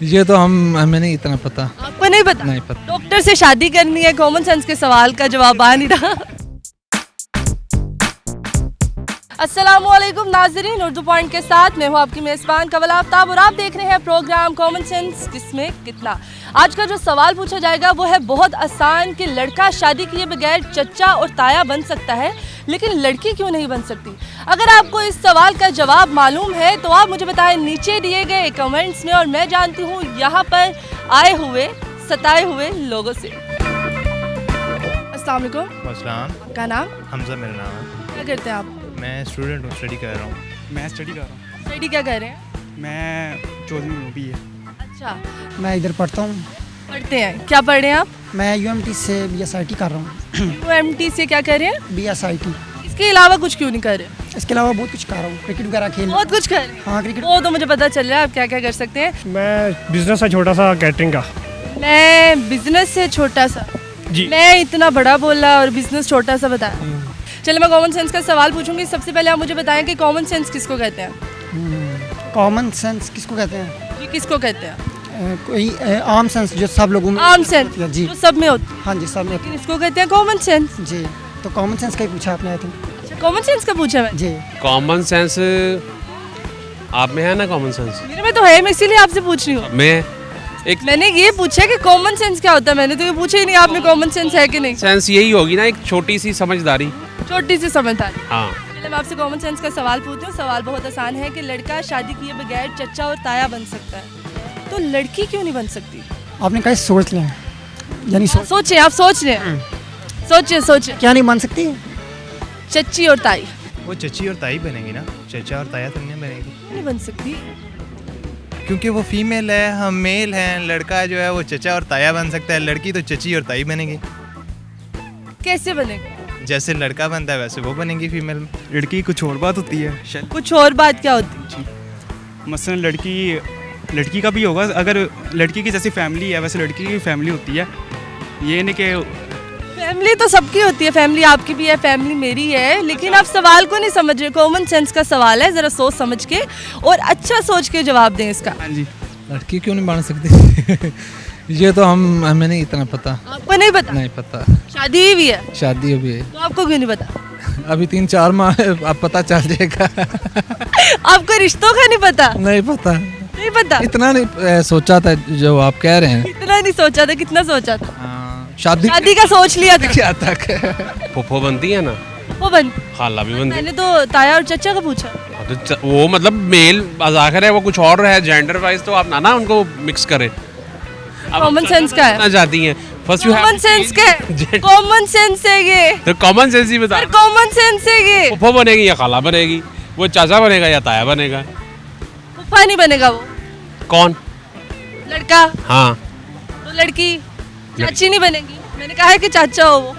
ये तो हमें नहीं इतना पता। आपको नहीं पता? नहीं पता। डॉक्टर से शादी करनी है, कॉमन सेंस के सवाल का जवाब आ नहीं रहा। अस्सलामुअलैकुम नाजरीन, उर्दू पॉइंट के साथ मैं हूँ आपकी मेज़बान कवल आफ्ताब और आप देख रहे हैं प्रोग्राम कॉमन सेंस किसमें कितना। आज का जो सवाल पूछा जाएगा वो है बहुत आसान कि लड़का शादी किए बगैर चच्चा और ताया बन सकता है लेकिन लड़की क्यों नहीं बन सकती। अगर आपको इस सवाल का जवाब मालूम है तो आप मुझे बताएं नीचे दिए गए कमेंट्स में और मैं जानती हूँ यहाँ पर आए हुए सताए हुए लोगों से। अस्सलाम वालेकुम। अस्सलाम। आपका नाम? हमजा मेरा नाम है। क्या करते हैं आप? मैं स्टूडेंट हूँ, स्टडी कर रहा हूँ। मैं स्टडी कर रहा हूँ। स्टडी क्या कर रहे हैं? मैं 14वीं में भी है। अच्छा, मैं इधर पढ़ता हूँ। पढ़ते हैं, क्या पढ़ रहे हैं आप? मैं यूएमटी से बीएसआईटी कर रहा हूँ। UMT से क्या कर रहे हैं? बीएसआईटी। इसके अलावा कुछ क्यों नहीं कर रहे? इसके अलावा बहुत कुछ कर रहा हूँ, क्रिकेट वगैरह खेल। बहुत कुछ कर रहे हैं। हाँ, क्रिकेट। वो तो मुझे पता चल रहा है आप क्या क्या कर सकते हैं। मैं बिजनेस है छोटा सा कैटरिंग का। मैं बिजनेस से छोटा सा। जी। मैं इतना बड़ा बोला और बिजनेस छोटा सा बताया। चलो मैं कॉमन सेंस का सवाल पूछूंगी। सबसे पहले आप मुझे बताएं कि कॉमन सेंस किसको कहते हैं? कॉमन सेंस किसको कहते हैं? जी, किसको कहते हैं? कोई आम सेंस जो सब लोगों में आम सेंस जी। जो सब में होती है, हाँ जी, सब में लेकिन इसको कहते हैं कॉमन सेंस। जी। तो कॉमन सेंस का ही पूछा आपने, आई थिंक। अच्छा, कॉमन सेंस का पूछा मैं? जी। कॉमन सेंस आप में है ना? कॉमन सेंस मेरे में तो है, मैं इसीलिए आपसे पूछ रही हूँ। में एक मैंने ये पूछा कि कॉमन सेंस क्या होता है, मैंने तो ये पूछा ही नहीं आपने कॉमन सेंस है कि नहीं। सेंस यही होगी ना, एक छोटी सी समझदारी। छोटी सी समझदारी। हाँ, चलिए मैं आपसे कॉमन सेंस का सवाल पूछती हूँ। सवाल बहुत आसान है कि लड़का शादी किए बगैर चच्चा और ताया बन सकता है तो लड़की क्यों नहीं बन सकती? आपने कहा सोच लें, यानी सोचिए, आप सोच रहे हैं। सोचिए सोचिए। क्या नहीं बन सकती? चच्ची और ताई वो चची और ताई बनेगी ना, चचा और ताया तो नहीं बनेगी, क्यों नहीं बन सकती? क्योंकि वो फीमेल है, हम मेल हैं। लड़का जो है वो चचा और ताया बन सकता है, लड़की तो चची और ताई बनेगी। कैसे बनेगा? जैसे लड़का बनता है वैसे वो बनेगी फीमेल में। लड़की की कुछ और बात होती है शायद। कुछ और बात क्या होती है? मसलन लड़की का भी होगा, अगर लड़की की जैसी फैमिली है वैसे लड़की की फैमिली होती है। ये नहीं कि फैमिली तो सबकी होती है, फैमिली आपकी भी है, फैमिली मेरी है, लेकिन आप सवाल को नहीं समझ रहे। कॉमन सेंस का सवाल है, जरा सोच समझ के और अच्छा सोच के जवाब दें इसका। हाँ जी। लड़की क्यों नहीं बन सकती? ये तो हमें नहीं इतना पता। आपको नहीं पता? नहीं पता। शादी हुई है शादी अभी है, तो आपको क्यों नहीं पता? अभी 3-4 माह है, अब पता चल जाएगा। आपको रिश्तों का नहीं पता? नहीं पता, नहीं पता? इतना नहीं सोचा था जो आप कह रहे हैं। इतना नहीं सोचा था? कितना सोचा था? शादी का सोच लिया था? क्या तक? फुफो बनती है ना, वो बन खाला भी बनती मैंने तो ताया और चचा का पूछा। है। तो वो मतलब मेल अजाकर है, वो कुछ और है जेंडर वाइज, तो आप ना उनको मिक्स करें। कॉमन सेंस का है। ना जाती हैं फर्स्ट यू कॉमन सेंस का है। कॉमन सेंस है ये। तो कॉमन सेंस ही बता। कॉमन सेंस है ये। फुफो बनेगी या खाला बनेगी, वो चाचा बनेगा या ताया बनेगा। फूफा नहीं बनेगा वो। कौन? लड़का। हाँ, तो लड़की चाची नहीं बनेगी। मैंने कहा है कि चाचा हो वो,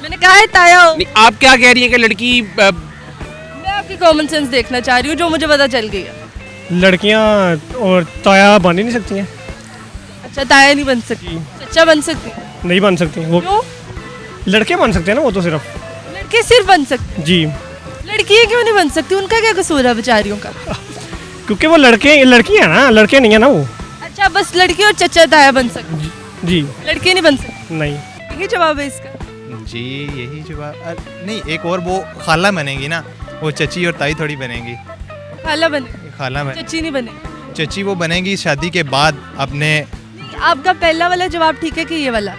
मैंने कहा है ताया हो। नहीं, आप क्या कह रही हैं कि लड़की मैं आपकी कॉमन सेंस देखना चाह रही हूँ जो मुझे पता चल गई है। लड़कियाँ और ताया बन ही नहीं सकती हैं। अच्छा, ताया नहीं बन सकती, चचा बन सकती। नहीं बन सकती वो। क्यों? लड़के बन सकते हैं ना, वो तो सिर्फ। लड़के सिर्फ बन सकते, जी। लड़की क्यों नहीं बन सकती? उनका क्या कसूर है बेचारियों का? क्योंकि वो लड़की है ना, लड़के नहीं है ना वो। अच्छा, बस लड़की और चचा ताया बन सकती, जी। लड़की नहीं बन सकती। नहीं। यही जवाब है इसका? जी यही जवाब। नहीं, एक और वो खाला बनेगी ना, वो चची और ताई थोड़ी बनेगी। खाला बने, खाला बने, चची नहीं बने। चची वो बनेगी शादी के बाद। अपने आपका पहला वाला जवाब ठीक है कि ये वाला?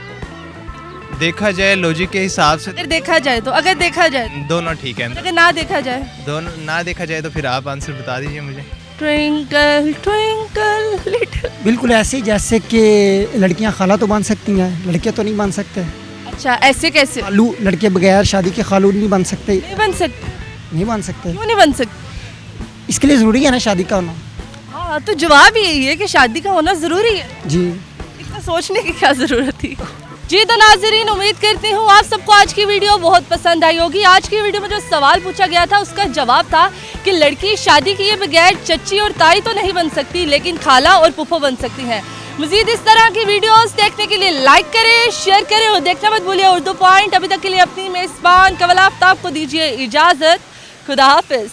देखा जाए लॉजिक के हिसाब से अगर देखा जाए तो, अगर देखा जाए दोनों ठीक है। अगर ना देखा जाए? दोनों ना देखा जाए तो फिर आप आंसर बता दीजिए मुझे। Twinkle twinkle little. बिल्कुल ऐसे ही जैसे कि लड़कियां खाला तो बन सकती हैं, लड़के तो नहीं बन सकते। अच्छा, ऐसे कैसे? खालू, लड़के बगैर शादी के खालू नहीं बन सकते। नहीं बन सकते? नहीं बन सकते। क्यों नहीं बन सकते? इसके लिए ज़रूरी है ना शादी का होना। हाँ, तो जवाब यही है कि शादी का होना जरूरी है। जी। इतना सोचने की क्या जरूरत थी? जी तो नाजरीन, उम्मीद करती हूँ आप सबको आज की वीडियो बहुत पसंद आई होगी। आज की वीडियो में जो सवाल पूछा गया था उसका जवाब था कि लड़की शादी किए बगैर चच्ची और ताई तो नहीं बन सकती लेकिन खाला और फूफो बन सकती हैं। मजीद इस तरह की वीडियोस देखने के लिए लाइक करें, शेयर करें और देखना मत भूलिए उर्दू पॉइंट। अभी तक के लिए अपनी मेज़बान कवल आफ्ताब को दीजिए इजाज़त। खुदा हाफिज।